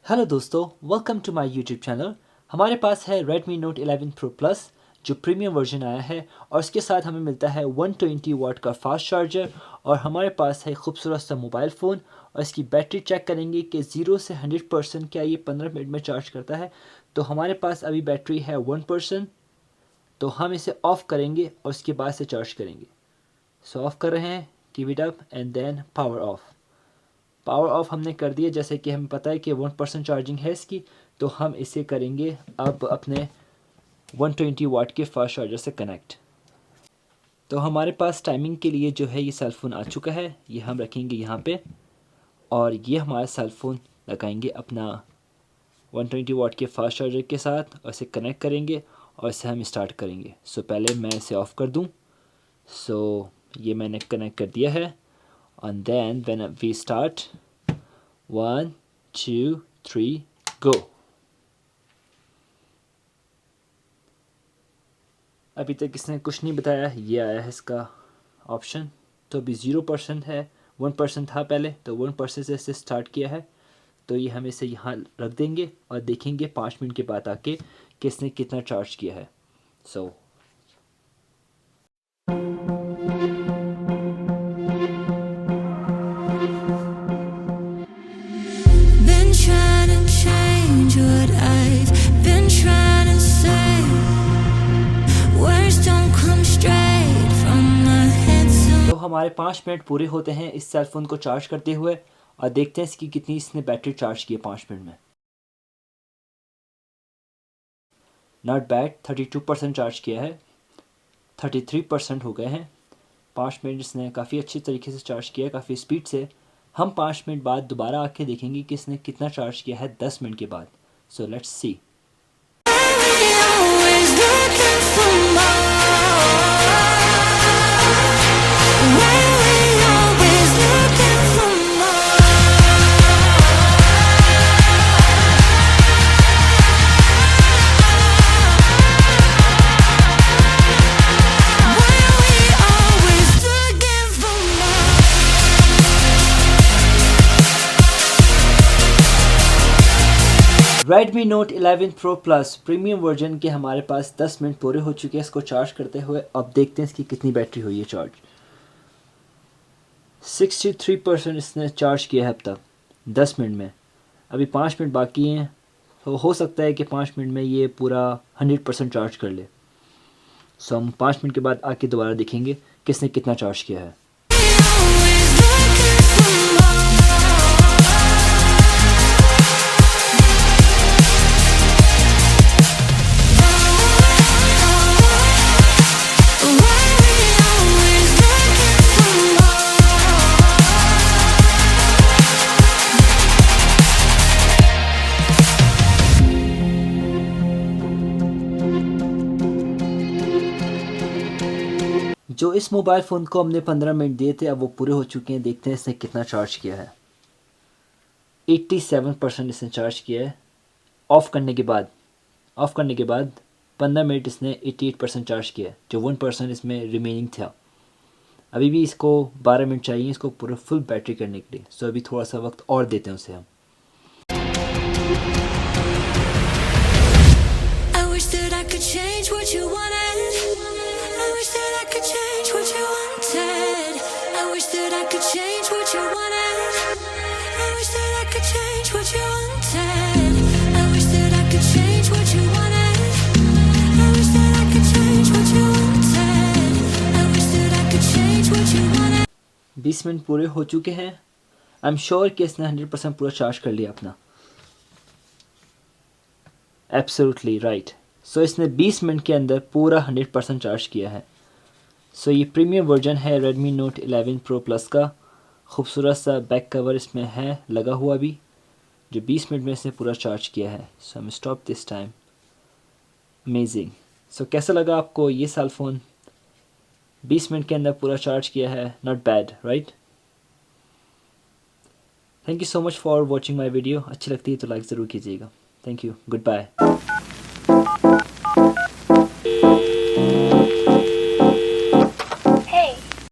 Hello दोस्तों, welcome to my YouTube channel. हमारे पास है Redmi Note 11 Pro Plus जो प्रीमियम वर्जन आया है और इसके साथ हमें मिलता है 120 वाट का फास्ट चार्जर और हमारे पास है खूबसूरत सा मोबाइल फ़ोन। और इसकी बैटरी चेक करेंगे कि 0 से 100% क्या ये 15 मिनट में चार्ज करता है। तो हमारे पास अभी बैटरी है 1%, तो हम इसे ऑफ़ करेंगे और उसके बाद से चार्ज करेंगे। सो ऑफ़ कर रहे हैं, keep it up and then power off. Power off हमने कर दिया, जैसे कि हमें पता है कि 1% चार्जिंग है इसकी। तो हम इसे करेंगे अब अपने 120 वाट के फास्ट चार्जर से कनेक्ट। तो हमारे पास टाइमिंग के लिए जो है ये सेल फ़ोन आ चुका है, ये हम रखेंगे यहाँ पे और ये हमारा सेल फ़ोन लगाएंगे अपना 120 वाट के फास्ट चार्जर के साथ और इसे कनेक्ट करेंगे और इसे हम स्टार्ट करेंगे। सो पहले मैं इसे ऑफ़ कर दूँ। सो ये मैंने कनेक्ट कर दिया है and then when we start 1 2 3 go. अभी तक इसने कुछ नहीं बताया, ये आया है इसका ऑप्शन। तो अभी 0% है, 1% था पहले, तो 1% से इसे स्टार्ट किया है। तो ये हम इसे यहाँ रख देंगे और देखेंगे 5 मिनट के बाद आके कि इसने कितना चार्ज किया है। सो Been trying to change what I've been trying to say. Words don't come straight from my head. तो हमारे 5 मिनट पूरे होते हैं इस सेल फ़ोन को चार्ज करते हुए और देखते हैं इसकी कितनी इसने बैटरी चार्ज की है 5 मिनट में। नॉट बैड, 32% चार्ज किया है, 33% हो गए हैं। 5 मिनट इसने काफ़ी अच्छी तरीके से चार्ज किया है, काफ़ी स्पीड से। हम 5 मिनट बाद दोबारा आके देखेंगे कि इसने कितना चार्ज किया है 10 मिनट के बाद। So let's see. Always looking for more. We're always looking for more. We're always looking for more. Redmi Note 11 Pro Plus premium version के हमारे पास 10 मिनट पूरे हो चुके हैं इसको चार्ज करते हुए। अब देखते हैं इसकी कितनी बैटरी हुई है चार्ज। 63% इसने चार्ज किया है अब तक 10 मिनट में। अभी 5 मिनट बाकी हैं, तो हो सकता है कि 5 मिनट में ये पूरा 100% चार्ज कर ले। सो हम 5 मिनट के बाद आके दोबारा देखेंगे किसने कितना चार्ज किया है। Always looking for more. जो इस मोबाइल फ़ोन को हमने 15 मिनट दिए थे अब वो पूरे हो चुके हैं। देखते हैं इसने कितना चार्ज किया है। 87% इसने चार्ज किया है ऑफ़ करने के बाद। 15 मिनट इसने 88% चार्ज किया है, जो 1% इसमें रिमेनिंग था। अभी भी इसको 12 मिनट चाहिए इसको पूरा फुल बैटरी करने के लिए। सो अभी थोड़ा सा वक्त और देते हैं उसे हम। I wish that I could change what you wanted. I wish that I could change what you wanted. I wish that I could change what you wanted. I wish that I could change what you wanted. I wish that I could change what you wanted. I wish that I could change what you wanted. I wish that I could change what you wanted. 20 minute पूरे हो चुके हैं। I am sure कि इसने 100% पूरा charge कर लिया अपना। Absolutely right. सो इसने 20 मिनट के अंदर पूरा 100% चार्ज किया है। सो ये प्रीमियम वर्जन है Redmi Note 11 Pro Plus का। खूबसूरत सा बैक कवर इसमें है लगा हुआ भी, जो 20 मिनट में इसने पूरा चार्ज किया है। सो हम स्टॉप दिस टाइम। अमेजिंग। सो कैसा लगा आपको ये सेल फ़ोन? 20 मिनट के अंदर पूरा चार्ज किया है, not bad right. Thank you so much for watching my video. अच्छी लगती है तो लाइक ज़रूर कीजिएगा। Thank you, good bye.